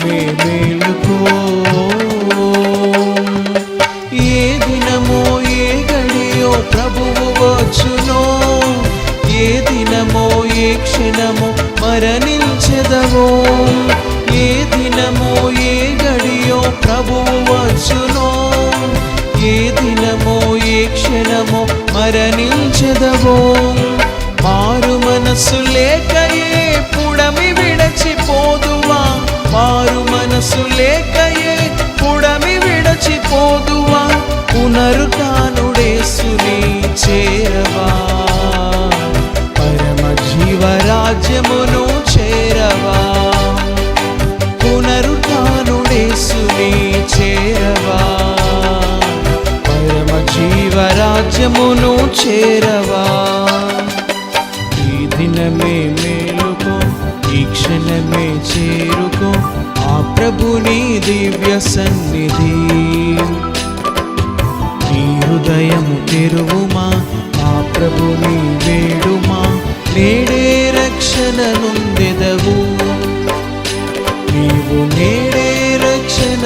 దినమే మేలుకో. ఏ దినమో ఏ గడియో ప్రభువు వచ్చునో, ఏ దినమో ఏ క్షణమో మరణించెదవో. ఏ దినమో ఏ గడియో ప్రభువు వచ్చునో, ఏ దినమో ఏ క్షణమో మరణించెదవో. మారు మనసు లేకయే పుడమి విడచిపోదువా, మారు మనసు లేకయే పుడమి విడచిపోదువా. పునరుత్థానుడేసుని చేరవా, పరమ జీవరాజ్యమును చేరవా. పునరుత్థానుడేసుని చేరవా, పరమ జీవరాజ్యమును చేరవా. ఈ దినమే మేలుకో, ఈ క్షణమే చేరుకో ఆ ప్రభుని దివ్య సన్నిధి. నీ హృదయము తెరువుమా, ఆ ప్రభుని వేడుమా, నేడే రక్షణ నొందెదవు. నీవు నేడే రక్షణ